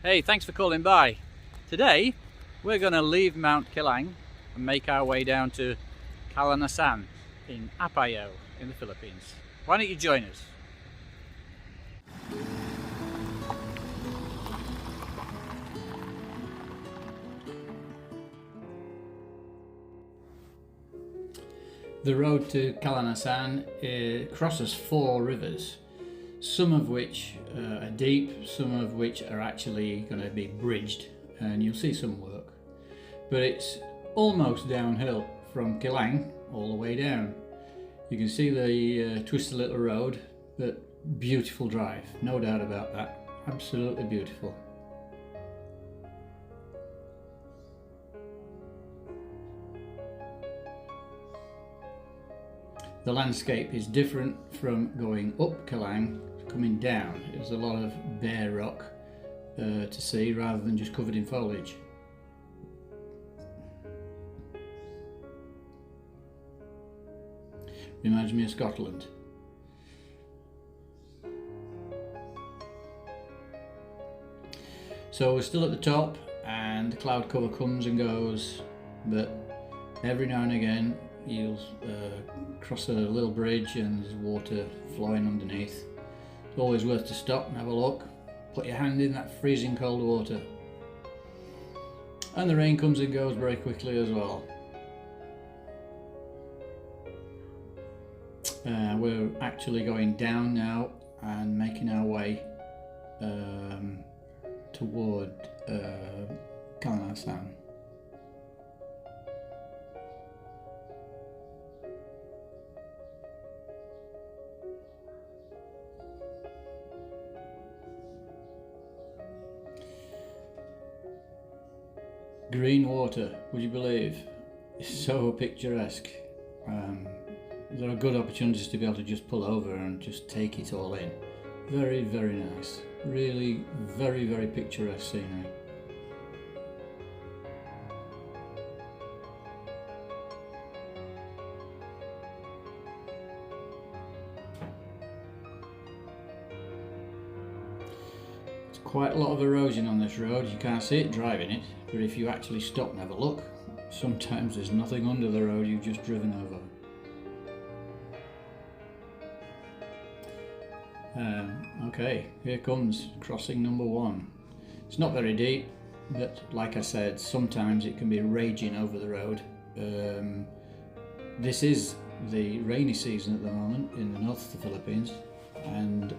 Hey, thanks for calling by. Today we're going to leave Mt Kilang and make our way down to Calanasan in Apayao in the Philippines. Why don't you join us? The road to Calanasan crosses 4 rivers, some of which are deep, some of which are actually going to be bridged, and you'll see some work. But it's almost downhill from Kilang all the way down. You can see the twisted little road, but beautiful drive, no doubt about that. Absolutely beautiful. The landscape is different from going up Kilang to coming down. There's a lot of bare rock to see rather than just covered in foliage. Reminds me of Scotland. So we're still at the top and the cloud cover comes and goes, but every now and again you'll cross a little bridge and there's water flowing underneath. It's always worth to stop and have a look. Put your hand in that freezing cold water. And the rain comes and goes very quickly as well. We're actually going down now and making our way toward Calanasan. Green water, would you believe? It's so picturesque. There are good opportunities to be able to just pull over and just take it all in. Very, very nice. Really very, very picturesque scenery. There's quite a lot of erosion on this road. You can't see it driving it, but if you actually stop and have a look, sometimes there's nothing under the road you've just driven over. Okay, here comes crossing number 1. It's not very deep, but like I said, sometimes it can be raging over the road. This is the rainy season at the moment in the north of the Philippines, and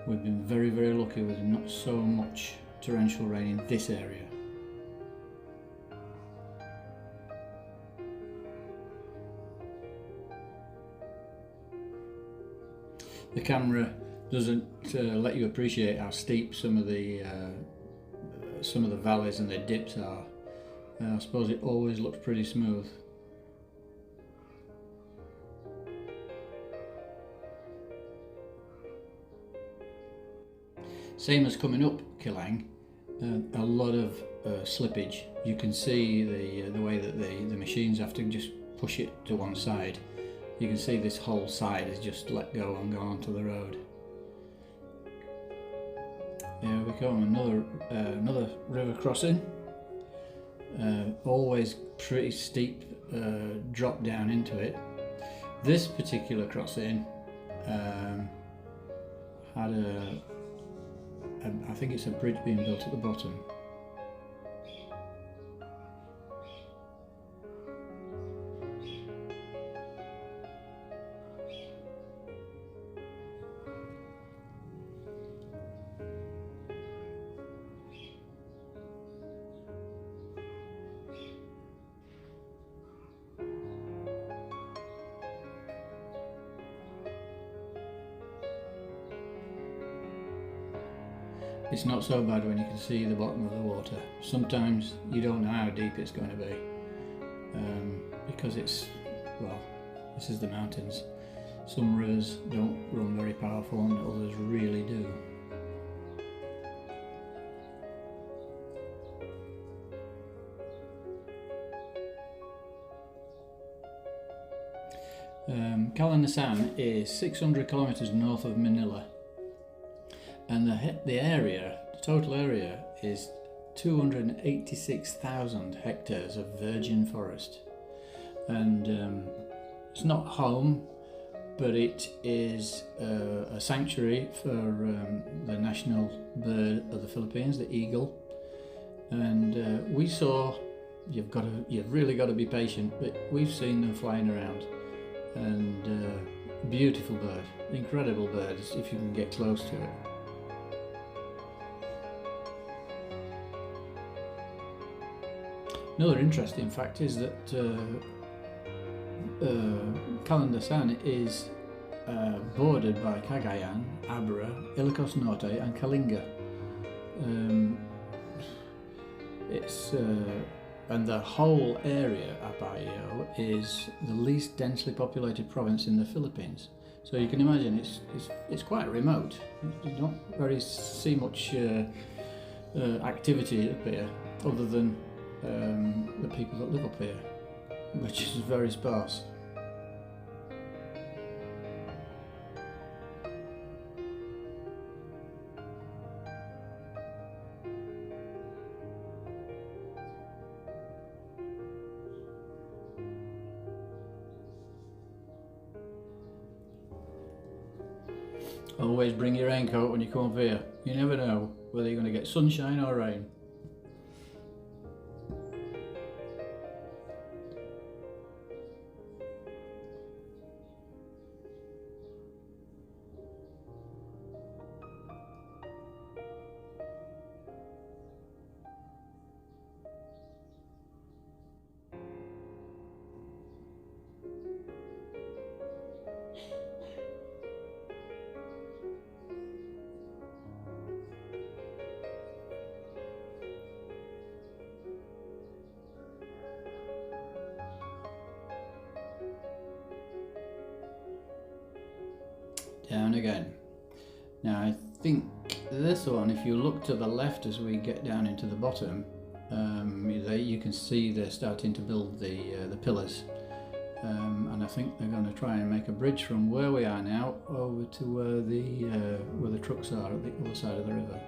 we've been very, very lucky with not so much torrential rain in this area. The camera doesn't let you appreciate how steep some of the valleys and the dips are. I suppose it always looks pretty smooth. Same as coming up Kilang, a lot of slippage. You can see the way that the machines have to just push it to one side. You can see this whole side is just let go and gone onto the road. Here we come, another river crossing. Always pretty steep drop down into it. This particular crossing had I think it's a bridge being built at the bottom. It's not so bad when you can see the bottom of the water. Sometimes you don't know how deep it's going to be because it's, well, this is the mountains. Some rivers don't run very powerful and others really do. Calanasan is 600 kilometers north of Manila, and the area, total area is 286,000 hectares of virgin forest, and it's not home, but it is a sanctuary for the national bird of the Philippines, the eagle. And we saw, you've really got to be patient, but we've seen them flying around, and beautiful bird, incredible bird if you can get close to it. Another interesting fact is that Calanasan is bordered by Cagayan, Abra, Ilocos Norte and Kalinga. And the whole area, Apayao, is the least densely populated province in the Philippines. So you can imagine it's quite remote. You don't really see much activity up here, other than the people that live up here, which is very sparse. Always bring your raincoat when you come up here. You never know whether you're going to get sunshine or rain. Down again. Now I think this one, if you look to the left as we get down into the bottom, you can see they're starting to build the pillars, and I think they're going to try and make a bridge from where we are now over to where the trucks are at the other side of the river.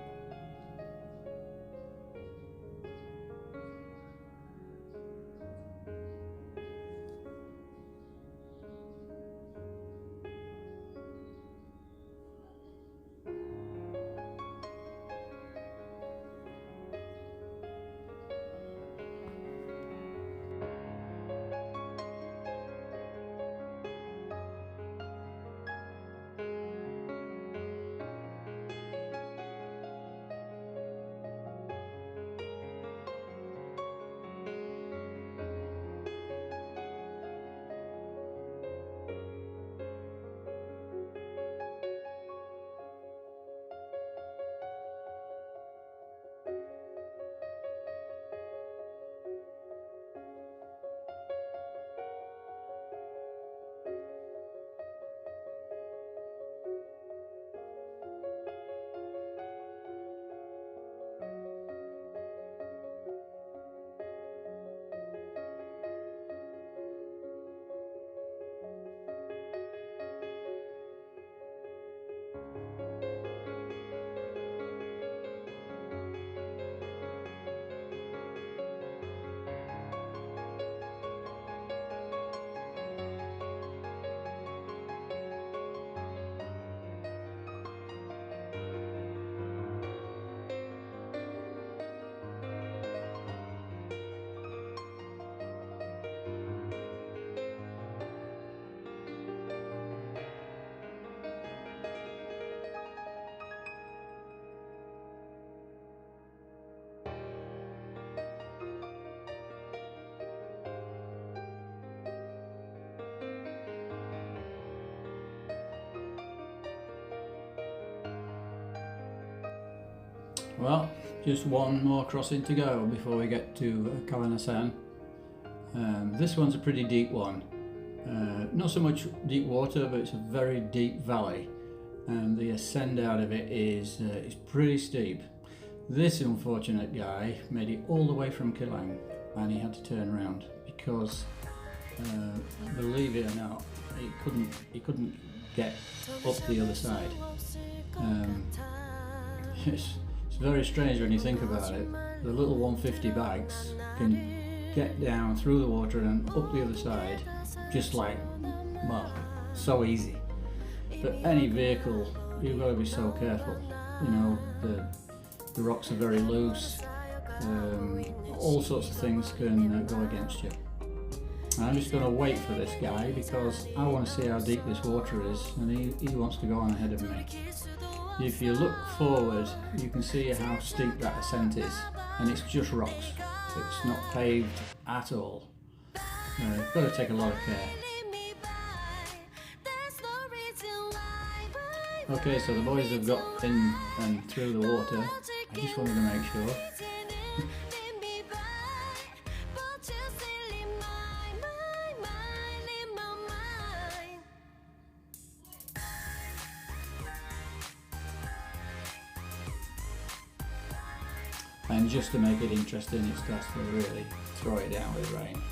Well, just one more crossing to go before we get to Calanasan. This one's a pretty deep one. Not so much deep water, but it's a very deep valley, and the ascent out of it is pretty steep. This unfortunate guy made it all the way from Kilang, and he had to turn around because, believe it or not, he couldn't get up the other side. It's It's very strange when you think about it. The little 150 bags can get down through the water and up the other side just like, well, so easy. But any vehicle, you've got to be so careful. You know, the rocks are very loose. All sorts of things can go against you. And I'm just going to wait for this guy because I want to see how deep this water is, and he wants to go on ahead of me. If you look forward, you can see how steep that ascent is, and it's just rocks. It's not paved at all. You've got to take a lot of care. Okay, so the boys have got in and through the water. I just wanted to make sure. And just to make it interesting, it starts to really throw it down with rain.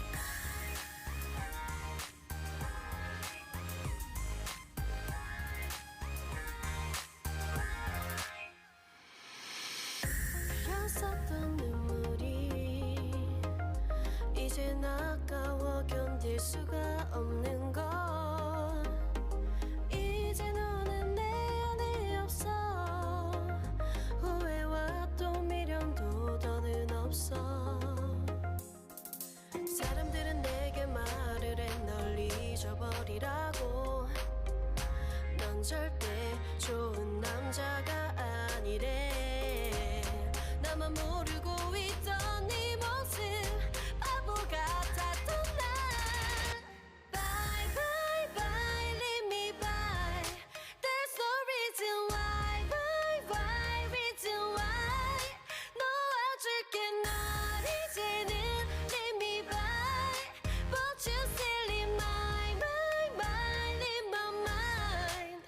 사람들은 내게 말을 해 널 잊어버리라고. 넌 절대 좋은 남자가 아니래. 나만 모르고 있던 네 모습 바보 같았던 날. Bye bye bye leave me by. There's no reason why why reason why. 놓아줄게 널 이제는 leave me by. But you still in my mind in my mind.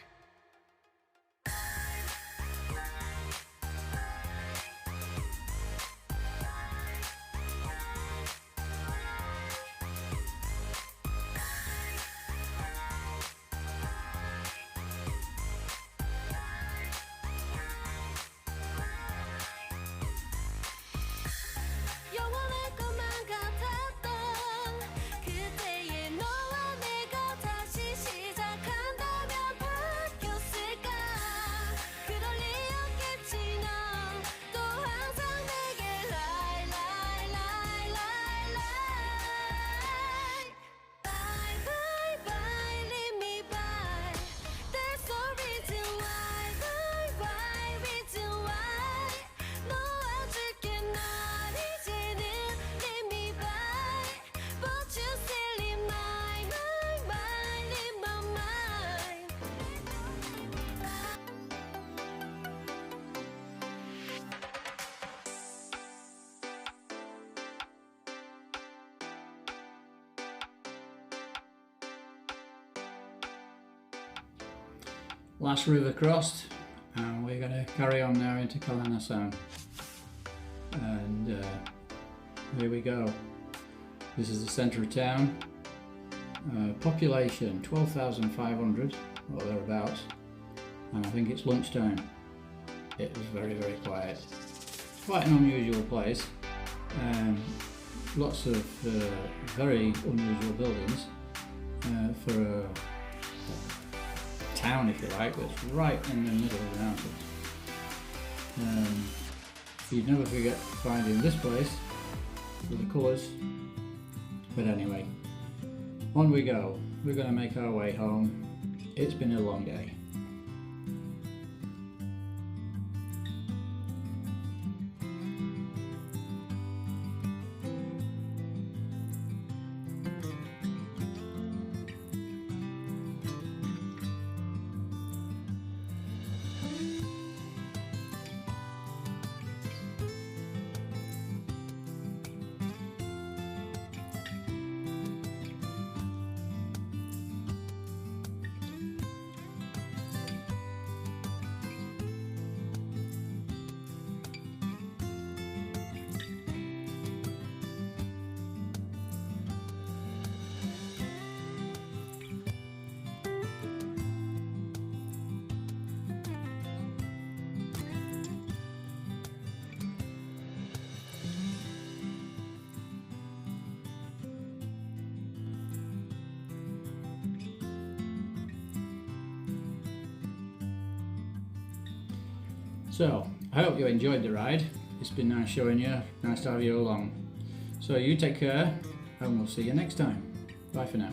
영원할 것만 같았던 그때의 너와 내가 다시 시작한다면 바뀌었을까. 그럴 리 없겠지. 넌 또 항상 내게 lie lie lie lie lie. Bye bye bye leave me by. There's no reason why why reason why. 놓아줄게 널 이제는 leave me by. But you still in my mind in my mind. Last river crossed, and we're going to carry on now into Calanasan. And here we go. This is the centre of town. Population 12,500 or thereabouts, and I think it's lunchtime. It was very, very quiet. Quite an unusual place. Lots of very unusual buildings for a town, if you like, but it's right in the middle of the mountains. You'd never forget finding this place with the colours. But anyway, on we go. We're going to make our way home. It's been a long day. So, I hope you enjoyed the ride. It's been nice showing you, nice to have you along. So you take care, and we'll see you next time. Bye for now.